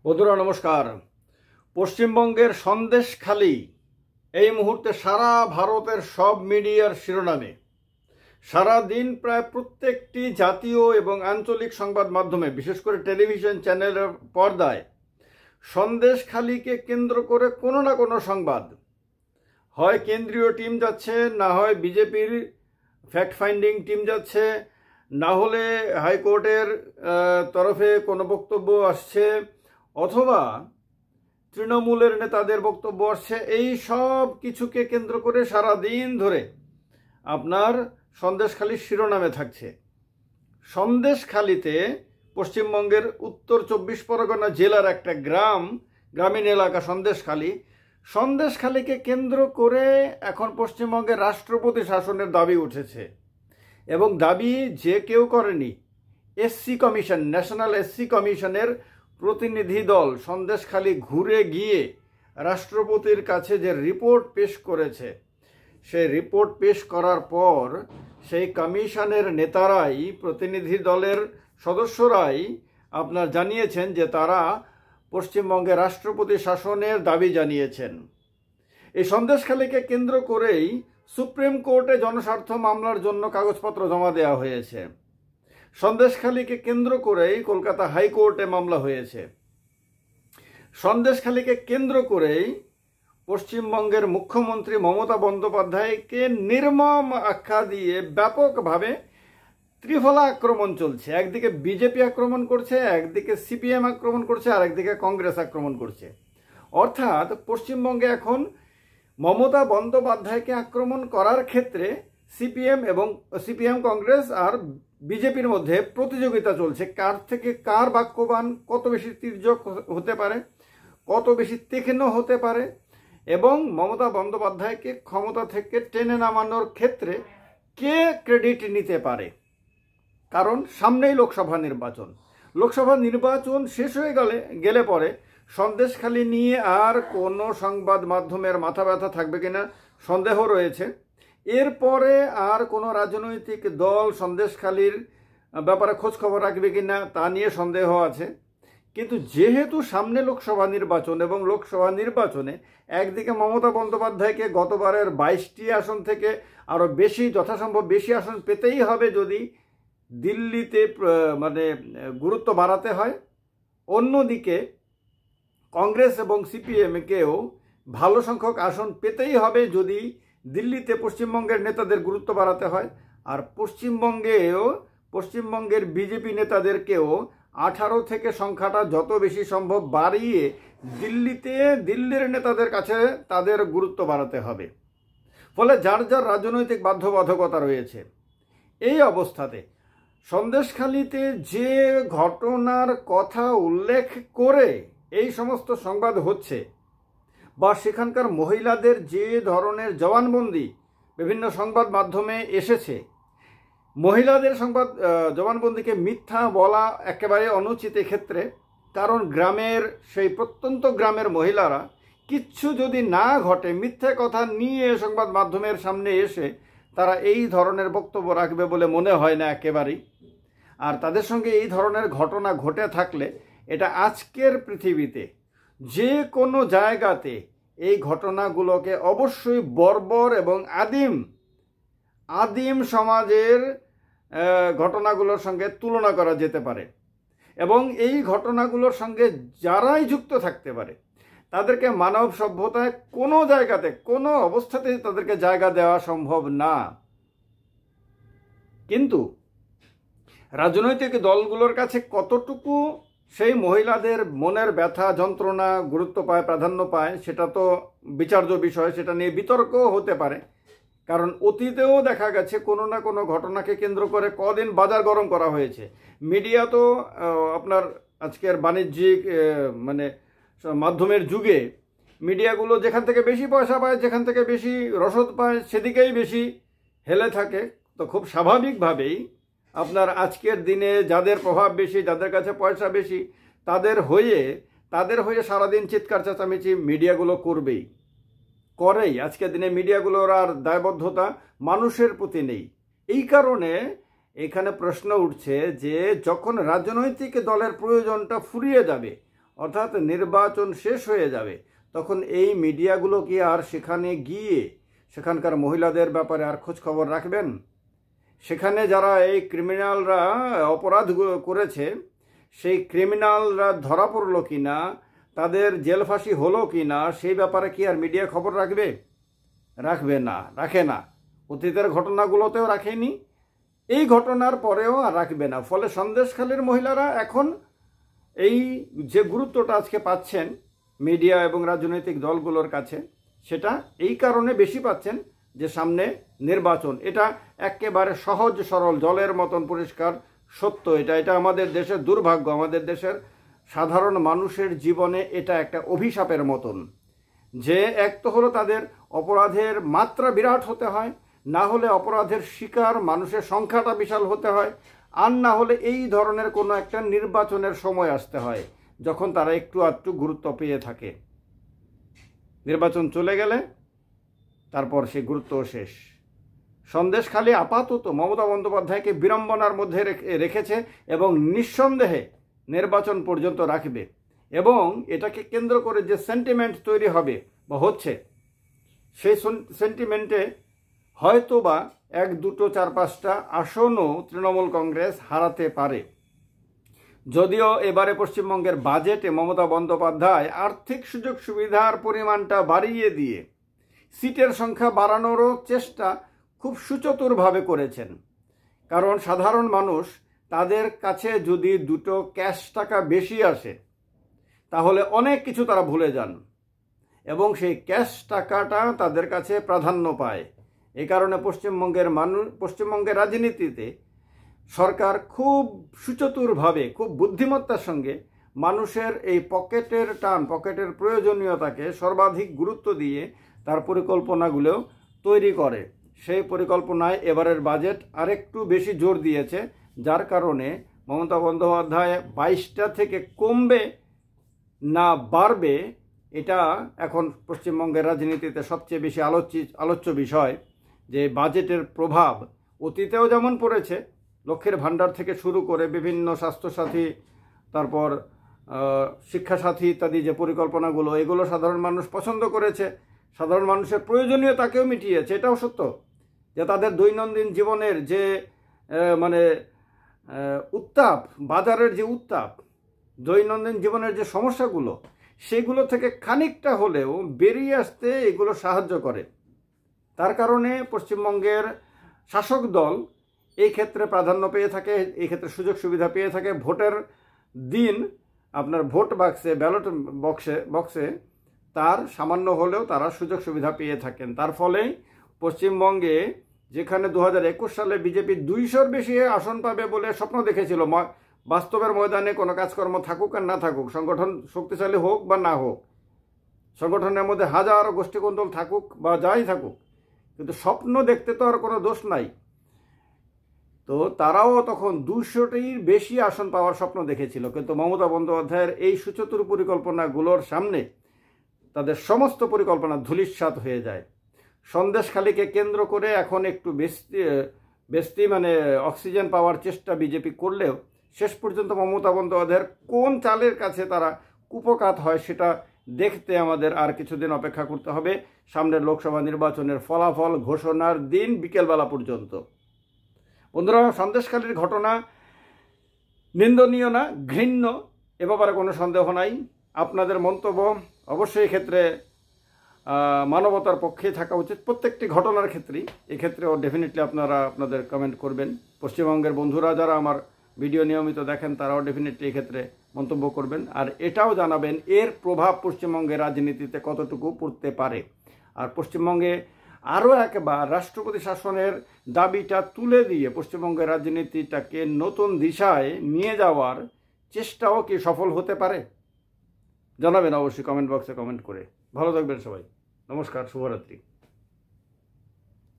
বন্ধুরা নমস্কার। পশ্চিমবঙ্গের সন্দেশখালি এই মুহূর্তে সারা ভারতের সব মিডিয়ার শিরোনামে। সারা দিন প্রায় প্রত্যেকটি জাতীয় এবং আঞ্চলিক সংবাদ মাধ্যমে, বিশেষ করে টেলিভিশন চ্যানেলের পর্দায় সন্দেশখালিকে কেন্দ্র করে কোনো না কোনো সংবাদ, হয় কেন্দ্রীয় টিম যাচ্ছে, না হয় বিজেপির ফ্যাক্ট ফাইন্ডিং টিম যাচ্ছে, না হলে হাইকোর্টের তরফে কোনো বক্তব্য আসছে, অথবা তৃণমূলের নেতাদের বক্তব্য আসছে। এই সব কিছুকে কেন্দ্র করে সারা দিন ধরে আপনার সন্দেশখালির শিরোনামে থাকছে। সন্দেশখালিতে পশ্চিমবঙ্গের উত্তর 24 পরগনা জেলার একটা গ্রামীণ এলাকা সন্দেশখালিকে কেন্দ্র করে এখন পশ্চিমবঙ্গের রাষ্ট্রপতি শাসনের দাবি উঠেছে, এবং দাবি যে কেউ করেনি। এসসি কমিশন, ন্যাশনাল এসসি কমিশনের প্রতিনিধি দল সন্দেশখালি ঘুরে গিয়ে রাষ্ট্রপতির কাছে যে রিপোর্ট পেশ করেছে, সেই রিপোর্ট পেশ করার পর সেই কমিশনের নেতারাই, প্রতিনিধি দলের সদস্যরাই আপনার জানিয়েছেন যে তারা পশ্চিমবঙ্গে রাষ্ট্রপতি শাসনের দাবি জানিয়েছেন। এই সন্দেশখালিকে কেন্দ্র করেই সুপ্রিম কোর্টে জনস্বার্থ মামলার জন্য কাগজপত্র জমা দেওয়া হয়েছে। সন্দেশখালিকে কেন্দ্র করেই কলকাতা হাইকোর্টে মামলা হয়েছে। সন্দেশখালিকে কেন্দ্র করেই পশ্চিমবঙ্গের মুখ্যমন্ত্রী মমতা বন্দ্যোপাধ্যায়কে নির্মম আখ্যা দিয়ে ব্যাপকভাবে ত্রিফলা আক্রমণ চলছে। একদিকে বিজেপি আক্রমণ করছে, একদিকে সিপিএম আক্রমণ করছে, আর একদিকে কংগ্রেস আক্রমণ করছে। অর্থাৎ পশ্চিমবঙ্গে এখন মমতা বন্দ্যোপাধ্যায়কে আক্রমণ করার ক্ষেত্রে সিপিএম কংগ্রেস আর বিজেপির মধ্যে প্রতিযোগিতা চলছে। কার থেকে কার বাক্যবান কত বেশি তির্যক হতে পারে, কত বেশি তীক্ষ্ণ হতে পারে, এবং মমতা বন্দ্যোপাধ্যায়কে ক্ষমতা থেকে টেনে নামানোর ক্ষেত্রে কে ক্রেডিট নিতে পারে। কারণ সামনেই লোকসভা নির্বাচন শেষ হয়ে গেলে পরে সন্দেশখালি নিয়ে আর কোনো সংবাদ মাধ্যমের মাথা ব্যথা থাকবে কিনা সন্দেহ রয়েছে। এরপরে আর কোনো রাজনৈতিক দল সন্দেশখালির ব্যাপারে খোঁজ খবর রাখবে কিনা তা নিয়ে সন্দেহ আছে। কিন্তু যেহেতু সামনে লোকসভা নির্বাচন, এবং লোকসভা নির্বাচনে একদিকে মমতা বন্দ্যোপাধ্যায়কে গতবারের 22টি আসন থেকে আরও বেশি, যথাসম্ভব বেশি আসন পেতেই হবে যদি দিল্লিতে গুরুত্ব বাড়াতে হয়। অন্যদিকে কংগ্রেস এবং সিপিএমকেও ভালো সংখ্যক আসন পেতেই হবে যদি দিল্লিতে পশ্চিমবঙ্গের নেতাদের গুরুত্ব বাড়াতে হয়। আর পশ্চিমবঙ্গের বিজেপি নেতাদেরকেও 18 থেকে সংখ্যাটা যত বেশি সম্ভব বাড়িয়ে দিল্লির নেতাদের কাছে তাদের গুরুত্ব বাড়াতে হবে। ফলে যার যার রাজনৈতিক বাধ্যবাধকতা রয়েছে। এই অবস্থাতে সন্দেশখালিতে যে ঘটনার কথা উল্লেখ করে এই সমস্ত সংবাদ হচ্ছে, বা সেখানকার মহিলাদের যে ধরনের জবানবন্দি বিভিন্ন সংবাদ মাধ্যমে এসেছে, মহিলাদের জবানবন্দিকে মিথ্যা বলা একেবারে অনুচিত ক্ষেত্রে। কারণ সেই প্রত্যন্ত গ্রামের মহিলারা কিচ্ছু যদি না ঘটে, মিথ্যে কথা নিয়ে সংবাদ মাধ্যমের সামনে এসে তারা এই ধরনের বক্তব্য রাখবে বলে মনে হয় না একেবারেই। আর তাদের সঙ্গে এই ধরনের ঘটনা ঘটে থাকলে এটা আজকের পৃথিবীতে যে কোনো জায়গাতে এই ঘটনাগুলোকে অবশ্যই বর্বর এবং আদিম সমাজের ঘটনাগুলোর সঙ্গে তুলনা করা যেতে পারে। এবং এই ঘটনাগুলোর সঙ্গে যারাই যুক্ত থাকতে পারে তাদেরকে মানব সভ্যতায় কোনো জায়গাতে, কোনো অবস্থাতেই তাদেরকে জায়গা দেওয়া সম্ভব না। কিন্তু রাজনৈতিক দলগুলোর কাছে কতটুকু সেই মহিলাদের মনের ব্যথা, যন্ত্রণা গুরুত্ব পায়, প্রাধান্য পায়, সেটা তো বিচার্য বিষয়। সেটা নিয়ে বিতর্কও হতে পারে। কারণ অতীতেও দেখা গেছে কোনো না কোনো ঘটনাকে কেন্দ্র করে কদিন বাজার গরম করা হয়েছে। মিডিয়া তো আপনার আজকের বাণিজ্যিক মাধ্যমের যুগে মিডিয়াগুলো যেখান থেকে বেশি পয়সা পায়, যেখান থেকে বেশি রসদ পায়, সেদিকেই বেশি হেলে থাকে। তো খুব স্বাভাবিকভাবেই আপনার আজকের দিনে যাদের প্রভাব বেশি, যাদের কাছে পয়সা বেশি, তাদের হয়ে সারাদিন চিৎকার চেঁচামেচি মিডিয়াগুলো করেই। আজকের দিনে মিডিয়াগুলোর আর দায়বদ্ধতা মানুষের প্রতি নেই। এই কারণে এখানে প্রশ্ন উঠছে যে যখন রাজনৈতিক দলের প্রয়োজনটা ফুরিয়ে যাবে, অর্থাৎ নির্বাচন শেষ হয়ে যাবে, তখন এই মিডিয়াগুলো কি আর সেখানে গিয়ে সেখানকার মহিলাদের ব্যাপারে আর খোঁজ খবর রাখবেন? সেখানে যারা এই ক্রিমিনালরা অপরাধ করেছে সেই ক্রিমিনালরা ধরা পড়লো কি না, তাদের জেল ফাঁসি হলো কি না, সেই ব্যাপারে কি আর মিডিয়া খবর রাখবে? রাখবে না, রাখে না। অতীতের ঘটনাগুলোতেও রাখেনি, এই ঘটনার পরেও আর রাখবে না। ফলে সন্দেশখালীর মহিলারা এখন এই যে গুরুত্বটা আজকে পাচ্ছেন মিডিয়া এবং রাজনৈতিক দলগুলোর কাছে, সেটা এই কারণে বেশি পাচ্ছেন যে সামনে নির্বাচন। এটা একেবারে সহজ সরল জলের মতন পরিষ্কার সত্য। এটা আমাদের দেশের দুর্ভাগ্য, আমাদের দেশের সাধারণ মানুষের জীবনে এটা একটা অভিশাপের মতন, যে এক তো হলো তাদের অপরাধের মাত্রা বিরাট হতে হয়, না হলে অপরাধের শিকার মানুষের সংখ্যাটা বিশাল হতে হয়, আর না হলে এই ধরনের কোনো একটা নির্বাচনের সময় আসতে হয় যখন তারা একটু আধটু গুরুত্ব পেয়ে থাকে। নির্বাচন চলে গেলে তারপর সে গুরুত্ব শেষ। সন্দেশখালী আপাতত মমতা বন্দ্যোপাধ্যায়কে বিড়ম্বনার মধ্যে রেখেছে এবং নিঃসন্দেহে নির্বাচন পর্যন্ত রাখবে। এবং এটাকে কেন্দ্র করে যে সেন্টিমেন্ট তৈরি হবে বা হচ্ছে, সেই সেন্টিমেন্টে হয়তো বা 1, 2, 4, 5টা আসনও তৃণমূল কংগ্রেস হারাতে পারে। যদিও এবারে পশ্চিমবঙ্গের বাজেটে মমতা বন্দ্যোপাধ্যায় আর্থিক সুযোগ সুবিধার পরিমাণটা বাড়িয়ে দিয়ে সিটের সংখ্যা বাড়ানোরও চেষ্টা খুব সুচতুরভাবে করেছেন। কারণ সাধারণ মানুষ, তাদের কাছে যদি 2 ক্যাশ টাকা বেশি আসে তাহলে অনেক কিছু তারা ভুলে যান এবং সেই ক্যাশ টাকাটা তাদের কাছে প্রাধান্য পায়। এই কারণে পশ্চিমবঙ্গের রাজনীতিতে সরকার খুব সুচতুরভাবে, খুব বুদ্ধিমত্তার সঙ্গে মানুষের এই পকেটের টান, পকেটের প্রয়োজনীয়তাকে সর্বাধিক গুরুত্ব দিয়ে তার পরিকল্পনাগুলো তৈরি করে। সেই পরিকল্পনায় এবারের বাজেট আরেকটু বেশি জোর দিয়েছে, যার কারণে মমতা বন্দ্যোপাধ্যায় 22টা থেকে কমবে না বাড়বে, এটা এখন পশ্চিমবঙ্গের রাজনীতিতে সবচেয়ে বেশি আলোচ্য বিষয়। যে বাজেটের প্রভাব অতীতেও যেমন পড়েছে, লক্ষ্মীর ভাণ্ডার থেকে শুরু করে বিভিন্ন স্বাস্থ্যসাথী, তারপর শিক্ষাসাথী ইত্যাদি যে পরিকল্পনাগুলো, এগুলো সাধারণ মানুষ পছন্দ করেছে, সাধারণ মানুষের প্রয়োজনীয়তাকেও মিটিয়েছে। এটাও সত্য যে তাদের দৈনন্দিন জীবনের যে উত্তাপ, বাজারের যে উত্তাপ, দৈনন্দিন জীবনের যে সমস্যাগুলো, সেগুলো থেকে খানিকটা হলেও বেরিয়ে আসতে এগুলো সাহায্য করে। তার কারণে পশ্চিমবঙ্গের শাসক দল এই ক্ষেত্রে প্রাধান্য পেয়ে থাকে, এই ক্ষেত্রে সুযোগ সুবিধা পেয়ে থাকে। ভোটের দিন আপনার ভোট বাক্সে, ব্যালট বক্সে তার সামান্য হলেও তারা সুযোগ সুবিধা পেয়ে থাকেন। তার ফলে পশ্চিমবঙ্গে, যেখানে 2021 সালে বিজেপি 200-র বেশি আসন পাবে বলে স্বপ্ন দেখেছিল, বাস্তবের ময়দানে কোনো কাজকর্ম থাকুক আর না থাকুক, সংগঠন শক্তিশালী হোক বা না হোক, সংগঠনের মধ্যে হাজারো গোষ্ঠীকন্দল থাকুক বা যাই থাকুক, কিন্তু স্বপ্ন দেখতে তো আর কোনো দোষ নাই। তো তারাও তখন 200টির বেশি আসন পাওয়ার স্বপ্ন দেখেছিল, কিন্তু মমতা বন্দ্যোপাধ্যায়ের এই সুচতুর পরিকল্পনাগুলোর সামনে তাদের সমস্ত পরিকল্পনা ধূলিসাৎ হয়ে যায়। সন্দেশখালীকে কেন্দ্র করে এখন একটু বেশি অক্সিজেন পাওয়ার চেষ্টা বিজেপি করলেও শেষ পর্যন্ত মমতা বন্দ্যোপাধ্যায়ের কোন চালের কাছে তারা কুপকাত হয় সেটা দেখতে আমাদের আর কিছুদিন অপেক্ষা করতে হবে, সামনের লোকসভা নির্বাচনের ফলাফল ঘোষণার দিন বিকেলবেলা পর্যন্ত। বন্ধুরা, সন্দেশখালীর ঘটনা নিন্দনীয় না, ঘৃণ্য, এ ব্যাপারে কোনো সন্দেহ নাই। আপনাদের মন্তব্য অবশ্যই এক্ষেত্রে মানবতার পক্ষে থাকা উচিত, প্রত্যেকটি ঘটনার ক্ষেত্রেই। এক্ষেত্রেও ডেফিনেটলি আপনারা আপনাদের কমেন্ট করবেন। পশ্চিমবঙ্গের বন্ধুরা যারা আমার ভিডিও নিয়মিত দেখেন, তারাও ডেফিনেটলি এক্ষেত্রে মন্তব্য করবেন, আর এটাও জানাবেন এর প্রভাব পশ্চিমবঙ্গের রাজনীতিতে কতটুকু পড়তে পারে। আর পশ্চিমবঙ্গে আরও একবার রাষ্ট্রপতি শাসনের দাবিটা তুলে দিয়ে পশ্চিমবঙ্গের রাজনীতিটাকে নতুন দিশায় নিয়ে যাওয়ার চেষ্টাও কি সফল হতে পারে? জানাবেন অবশ্যই কমেন্ট বক্সে কমেন্ট করে। ভালো থাকবেন সবাই। নমস্কার, শুভরাত্রি।